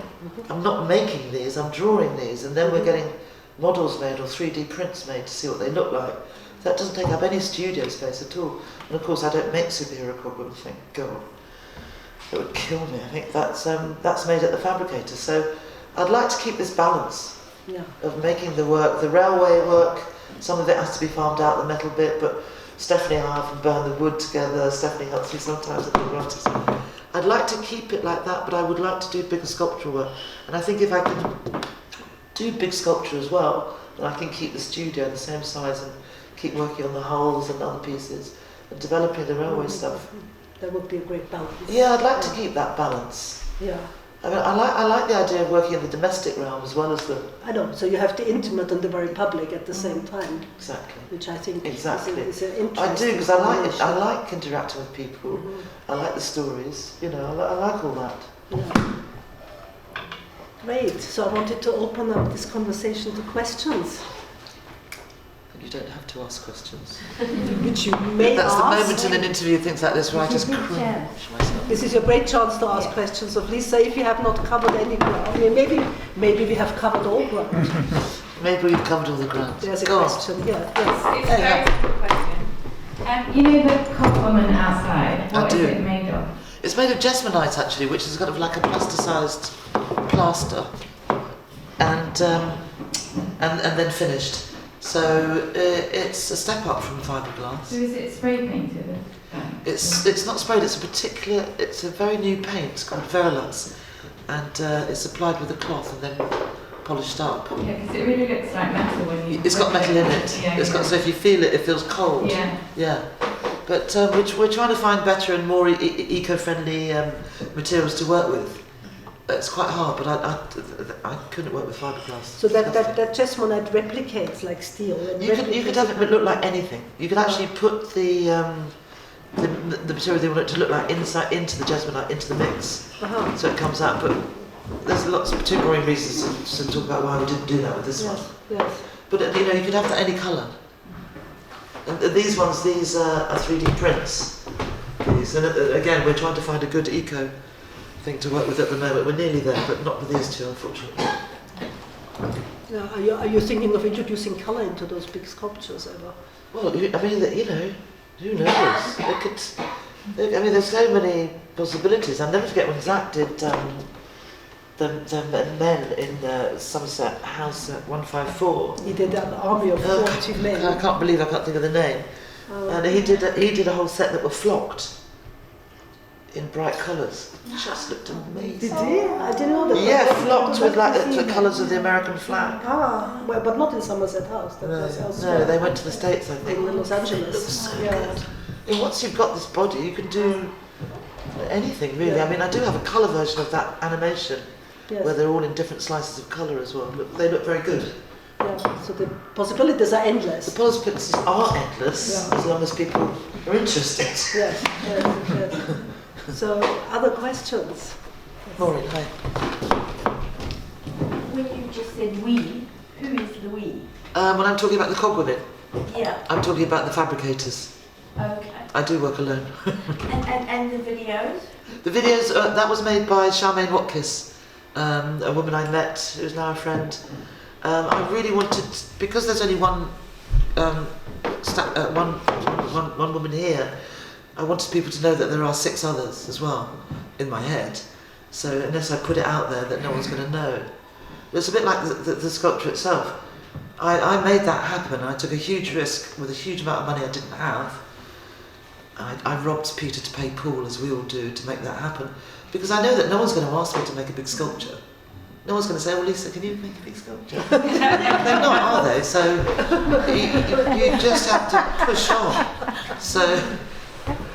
I'm not making these. I'm drawing these, and then we're getting models made or 3D prints made to see what they look like. That doesn't take up any studio space at all. And of course, I don't make superhero cobwebs. Thank God. It would kill me. I think that's made at the fabricator. So I'd like to keep this balance of making the work, the railway work. Some of it has to be farmed out, the metal bit, but Stephanie and I often burn the wood together. Stephanie helps me sometimes at the artist. I'd like to keep it like that, but I would like to do bigger sculptural work. And I think if I can do big sculpture as well, then I can keep the studio the same size and keep working on the holes and other pieces and developing the railway stuff. That would be a great balance. Yeah, I'd like to keep that balance. Yeah. I mean, I like the idea of working in the domestic realm as well as the... I know, so you have the intimate and the very public at the same time. Exactly. Which I think is an interesting... I do, because I like interacting with people. I like the stories, you know, I like all that. Yeah. Great, so I wanted to open up this conversation to questions. You don't have to ask questions. Which you may That's ask. the moment in an interview, things like this, where I just cringe myself. This is your great chance to ask questions of Lisa if you have not covered any ground. I mean, maybe we have covered all ground. Maybe we've covered all the ground. There's a Go question, on. yes. It's a very simple question. You know the cop woman outside? What is it made of? It's made of jesmonite actually, which is kind of like a plasticised plaster, and then finished. So it's a step up from fiberglass. So is it spray painted? It's not sprayed. It's a very new paint. It's called Verlux, and it's applied with a cloth and then polished up. Yeah, because it really looks like metal when you... It's got metal in it. Yeah, So if you feel it, it feels cold. Yeah. Yeah. But we're trying to find better and more eco-friendly materials to work with. It's quite hard, but I couldn't work with fiberglass. So that jesmonite replicates like steel. And you could have it look like anything. You could actually put the material they want it to look like inside into the jesmonite into the mix, so it comes out. But there's lots of two boring reasons to talk about why we didn't do that with this one. Yes. But you know, you could have that any colour. And these are 3D prints. And again, we're trying to find a good eco thing to work with at the moment. We're nearly there, but not with these two, unfortunately. Are you thinking of introducing colour into those big sculptures ever? Well, I mean, you know, who knows? I mean, there's so many possibilities. I'll never forget when Zach did the men in the Somerset House at 154. He did an army of 40 men. I can't believe I can't think of the name. And he did a whole set that were flocked in bright colours. It just looked amazing. Did he? I didn't know that. Yeah, flocked with like the colours of the American flag. Well, but not in Somerset House. That was elsewhere. No, they went to the States, I think. In Los Angeles. It looks so good. And once you've got this body, you can do anything really. I mean, I do have a colour version of that animation where they're all in different slices of colour as well. They look very good. Yeah, so the possibilities are endless. The possibilities are endless as long as people are interested. Yes. So, other questions? Maureen, hi. When you just said we, who is the we? When I'm talking about the cogwomen, I'm talking about the fabricators. Okay. I do work alone. and the videos? The videos, that was made by Charmaine Watkis, a woman I met who's now a friend. I really wanted, because there's only one woman here, I wanted people to know that there are 6 others as well in my head. So unless I put it out there, that no one's going to know. It's a bit like the sculpture itself. I made that happen. I took a huge risk with a huge amount of money I didn't have. I robbed Peter to pay Paul, as we all do, to make that happen. Because I know that no one's going to ask me to make a big sculpture. No one's going to say, well, Lisa, can you make a big sculpture? They're not, are they? So you just have to push on. So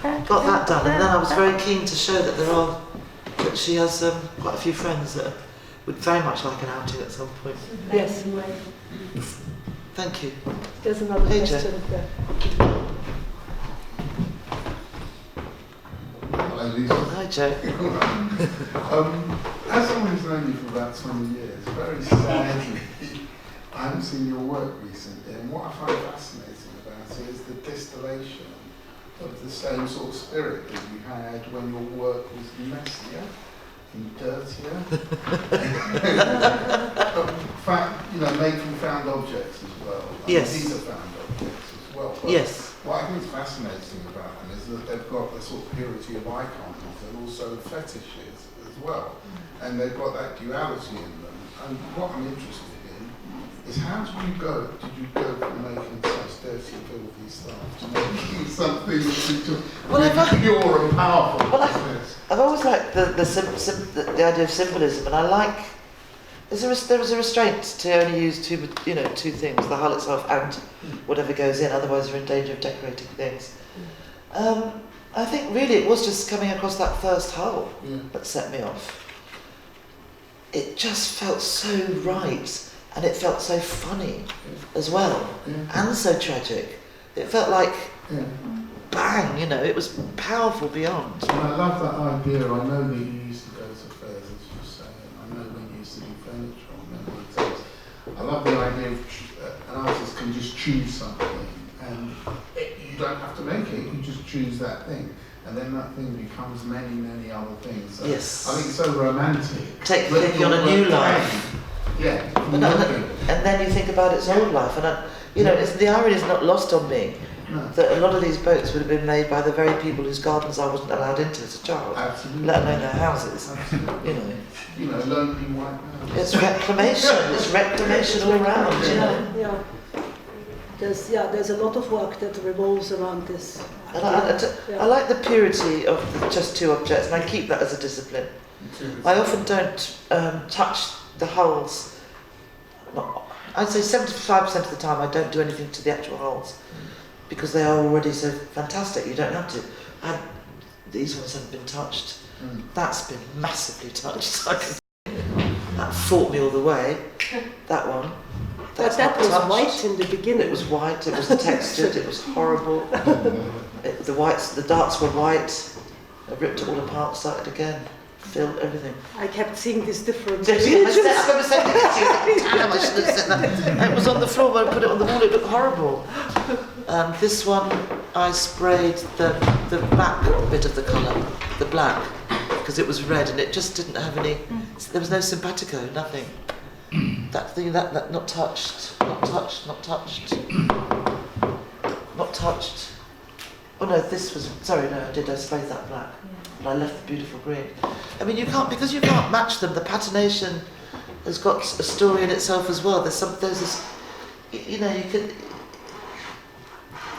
got that done. And then I was very keen to show that she has quite a few friends that would very much like an outing at some point. Yes. Thank you. There's another Hey, question there. Hello, Lisa. Hi, Joe. As someone who's known you for about 20 years, very sadly, I haven't seen your work recently, and what I find fascinating about it is the distillation of the same sort of spirit that you had when your work was messier and dirtier. Made from found objects as well. Yes. These are found objects as well. But Yes. what I think is fascinating about them is that they've got the sort of purity of icons and also fetishes as well. And they've got that duality in them. And what I'm interested in is how did you go from making such dirty, filthy stuff to making something which is just pure and powerful? Well, I've always liked the idea of symbolism, and I like. There was a restraint to only use two things: the hull itself and whatever goes in. Otherwise, you're in danger of decorating things. I think really it was just coming across that first hull that set me off. It just felt so right, and it felt so funny as well, and so tragic. It felt like bang, it was powerful beyond. And I love that idea. I know that you used to go to fairs, as you say, and I know when you used to do furniture on memory tapes. I love the idea of an artist can just choose something, and you don't have to make it, you just choose that thing. And then that thing becomes many, many other things. So Yes. I think it's so romantic. Take the thing on a new life. Yeah. And then you think about its old life, and the irony is not lost on me. No. That a lot of these boats would have been made by the very people whose gardens I wasn't allowed into as a child, Absolutely. let alone their houses. Absolutely. Lonely white man. It's reclamation all around. Yeah. There's a lot of work that revolves around this. And I like the purity of just 2 objects, and I keep that as a discipline. I often don't touch the hulls. I'd say 75% of the time I don't do anything to the actual hulls, because they are already so fantastic. You don't have to. These ones haven't been touched. That's been massively touched. That fought me all the way. That one. But that was white in the beginning. It was white. It was textured. It was horrible. The darts were white. I ripped it all apart. Started again. Filled everything. I kept seeing these different I images. remember saying damn, I should have said that. It was on the floor when I put it on the wall. It looked horrible. This one, I sprayed the black bit of the colour, the black, because it was red and it just didn't have any. There was no simpatico, nothing. That thing, that not touched. Oh no, this was. Sorry, no, I sprayed that black, but I left the beautiful green. I mean, you can't match them. The patination has got a story in itself as well. There's this, you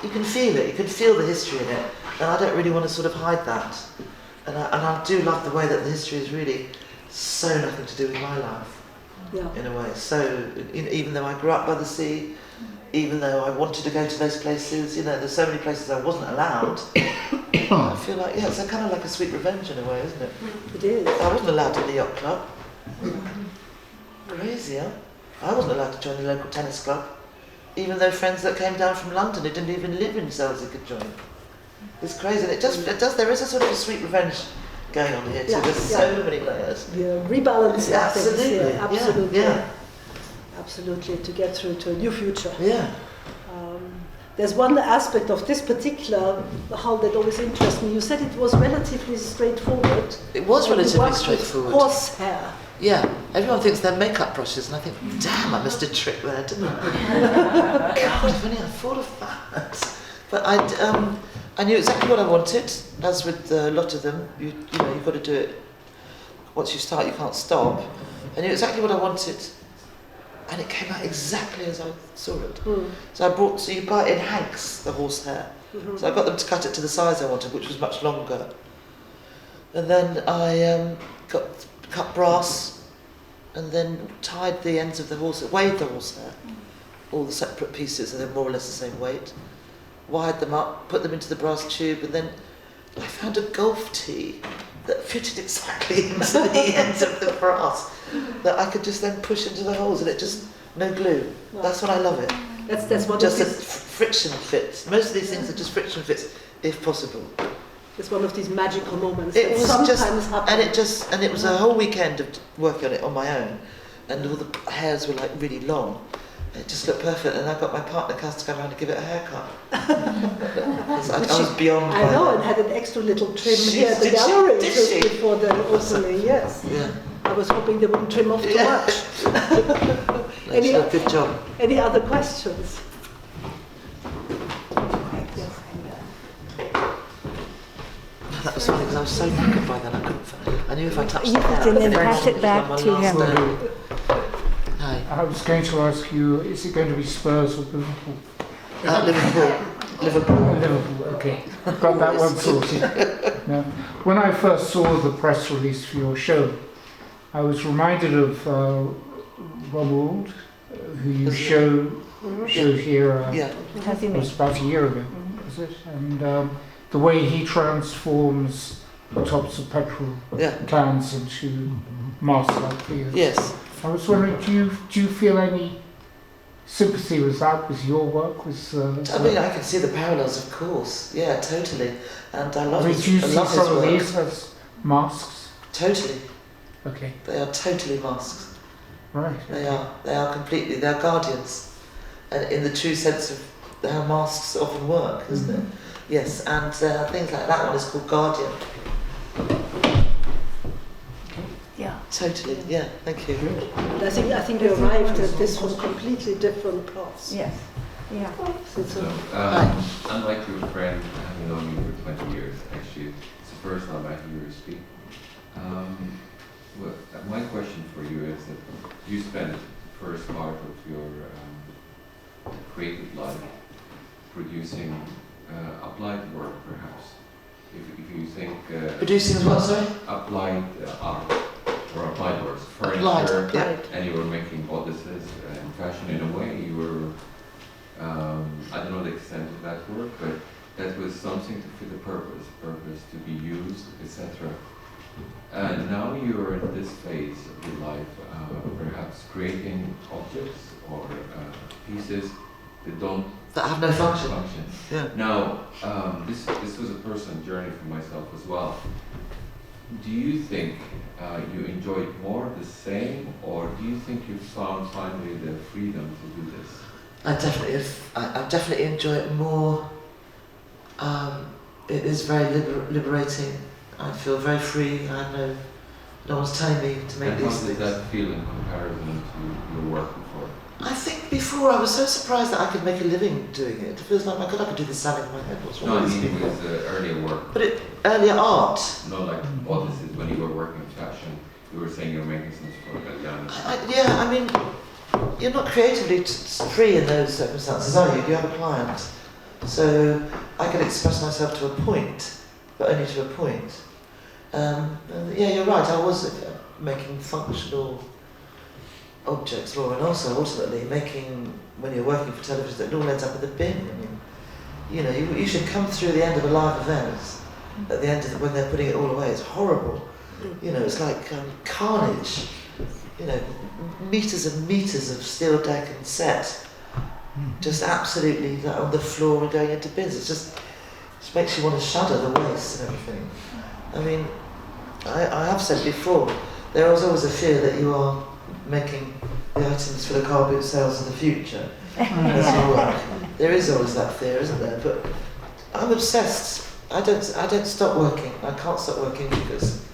can feel it. You can feel the history in it, and I don't really want to sort of hide that. And I do love the way that the history is really so nothing to do with my life. Yeah. In a way, so even though I grew up by the sea, even though I wanted to go to those places, there's so many places I wasn't allowed. I feel like, it's a kind of like a sweet revenge in a way, isn't it? It is. I wasn't allowed in the yacht club. Crazy, huh? I wasn't allowed to join the local tennis club, even though friends that came down from London who didn't even live in Selsey could join. It's crazy, and there is a sort of a sweet revenge going on here too. There's so many layers. Yeah, rebalance. Absolutely. Absolutely. Yeah. Absolutely, to get through to a new future. Yeah. There's one aspect of this particular hull that always interests me. You said it was relatively straightforward. It was relatively You worked straightforward. with horsehair. Yeah, everyone thinks they're makeup brushes, and I think, damn, I missed a trick there, didn't I? God, if only I thought of that. But I knew exactly what I wanted, as with a lot of them. You know, you've got to do it. Once you start, you can't stop. I knew exactly what I wanted, and it came out exactly as I saw it. So you buy it in hanks, the horsehair. So I got them to cut it to the size I wanted, which was much longer. And then I cut brass, and then tied the ends of the horse, weighed the horsehair, all the separate pieces, and they're more or less the same weight. Wired them up, put them into the brass tube, and then I found a golf tee that fitted exactly into the ends of the brass that I could just then push into the holes, and it just no glue. Wow. That's what I love it. That's one Just of a these, friction fits. Most of these things are just friction fits, if possible. it's one of these magical moments It that was sometimes happen. and it was a whole weekend of working on it on my own, and all the hairs were like really long. It just looked perfect, and I got my partner Cass to come around and give it a haircut. I was beyond. I know, and had an extra little trim She- here at the did she? gallery Did just she? before the opening. Yes, Yeah. I was hoping they wouldn't trim off too Yeah. much. No, she did a good job. Any other questions? That was funny because I was so knackered by then I couldn't find. I knew if I touched You the could hair, then I'd pass finish it back on my to last him. day. Hi. I was going to ask you, is it going to be Spurs or Liverpool? Liverpool. Liverpool, okay. Got that one sorted. Now, when I first saw the press release for your show, I was reminded of Romuald, who you showed here. Yeah. Has he It made? was about a year ago, was it? And the way he transforms the tops of petrol Yeah. cans into masks like these. Yes. I was wondering, do you feel any sympathy with that, with your work? I mean, I can see the parallels, of course. Yeah, totally. And I love I mean, his, do you I see love his some of work. these as masks? Totally. Okay, They are totally masks. right. They are completely, they're guardians. And in the true sense of how masks often work, isn't it? Yes, and things like that one is called Guardian. Yeah. Totally, yeah, thank you. And I think you arrived at this from completely different paths. Yes. Yeah. So it's So, a- unlike your friend, having known you for 20 years, actually, it's the first time I hear you speak. Well, my question for you is that you spent the first part of your creative life producing applied work, perhaps. If you think Producing what, sorry? applied art or applied works, Applied, furniture, yeah. and you were making bodices and fashion in a way, you were, I don't know the extent of that work, but that was something to fit a purpose to be used, etc. Now you're in this phase of your life, perhaps creating objects or pieces that have no function. Yeah. Now, this was a personal journey for myself as well. Do you think you enjoyed more the same, or do you think you found finally the freedom to do this? I definitely enjoy it more. It is very liberating. I feel very free. No one's telling me to make And these how things. does that feel in comparison to your work before? I think before I was so surprised that I could make a living doing it. It feels like, my God, I could do this standing in my head. What's No, wrong I with these mean people? with earlier work. But earlier art. No, like bodices, when you were working in fashion, you were saying you're making some for Galliano. I mean, you're not creatively free in those circumstances, are you? You have a client. So I can express myself to a point, but only to a point. And yeah, you're right, I was making functional objects, Laura, and also ultimately making, when you're working for television, that it all ends up in the bin. I mean, you know, you should come through the end of a live event at the end of when they're putting it all away. It's horrible. You know, it's like carnage. You know, meters and meters of steel deck and set, just absolutely like, on the floor and going into bins. It just makes you want to shudder, the waste and everything. I mean, I have said before, there is always a fear that you are making the items for the car boot sales in the future as you work. There is always that fear, isn't there? But I'm obsessed. I don't stop working. I can't stop working because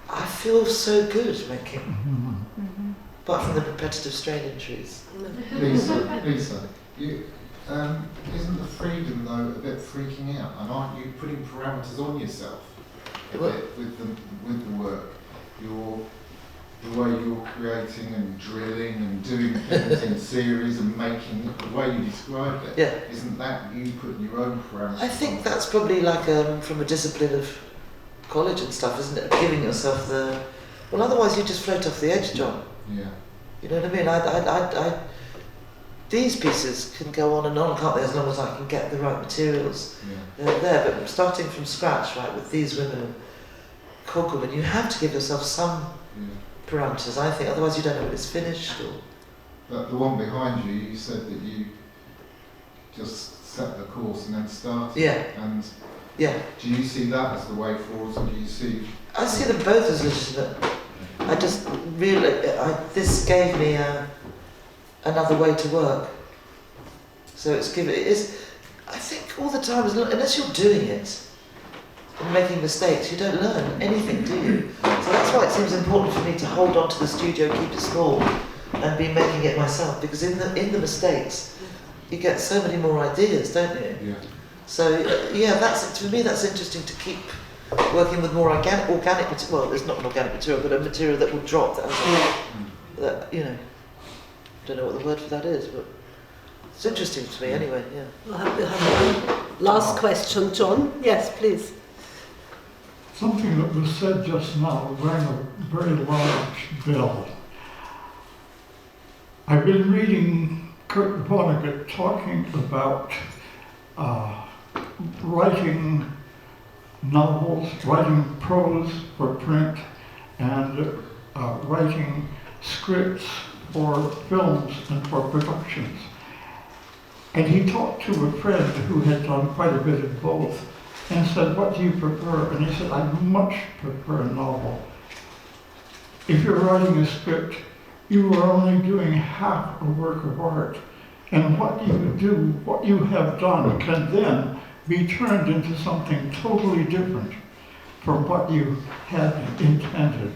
I feel feels so good making, Mm-hmm. apart from the repetitive strain injuries. Lisa, you, isn't the freedom though a bit freaking out? And aren't you putting parameters on yourself a bit with the work? The way you're creating and drilling and doing things in series and making it, the way you described it, Yeah. isn't that you putting your own parameters I think on? that's probably like from a discipline of college and stuff, isn't it? Giving yourself the... Well, otherwise you just float off the edge, John. Yeah. You know what I mean? These pieces can go on and on, can't they, as long as I can get the right materials. Yeah. They're there, but starting from scratch, right, with these women and Kokoman, you have to give yourself some parameters, I think, otherwise you don't know when it's finished. Or... But the one behind you, you said that you just set the course and then started. Yeah. And yeah. Do you see that as the way forward, or do you see... I see them both as legitimate. I just really, this gave me another way to work. So it is, I think all the time, unless you're doing it and making mistakes, you don't learn anything, do you? So that's why it seems important for me to hold on to the studio, keep it small, and be making it myself, because in the mistakes, you get so many more ideas, don't you? Yeah. So yeah, for me that's interesting to keep working with more organic material. Well, it's not an organic material, but a material that will drop. That you know, don't know what the word for that is, but it's interesting to me anyway. Yeah. We'll have one last question, John. Yes, please. Something that was said just now rang a very large bell. I've been reading Kurt Vonnegut talking about writing novels, writing prose for print, and writing scripts for films and for productions. And he talked to a friend who had done quite a bit of both and said, "What do you prefer?" And he said, "I much prefer a novel. If you're writing a script, you are only doing half a work of art. And what you have done can then be turned into something totally different from what you had intended."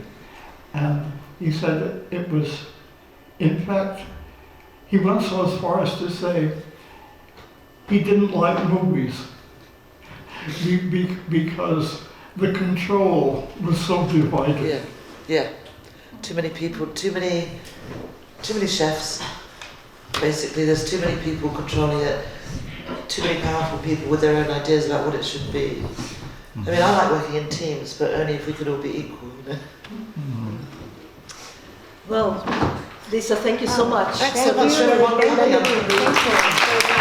And he said it was, in fact, he went so as far as to say he didn't like movies because the control was so divided. Yeah, yeah. Too many people, too many chefs. Basically, there's too many people controlling it. Too many powerful people with their own ideas about what it should be. I mean, I like working in teams, but only if we could all be equal, you know. Well, Lisa, thank you so much. Thanks so much for everyone coming. Thank you.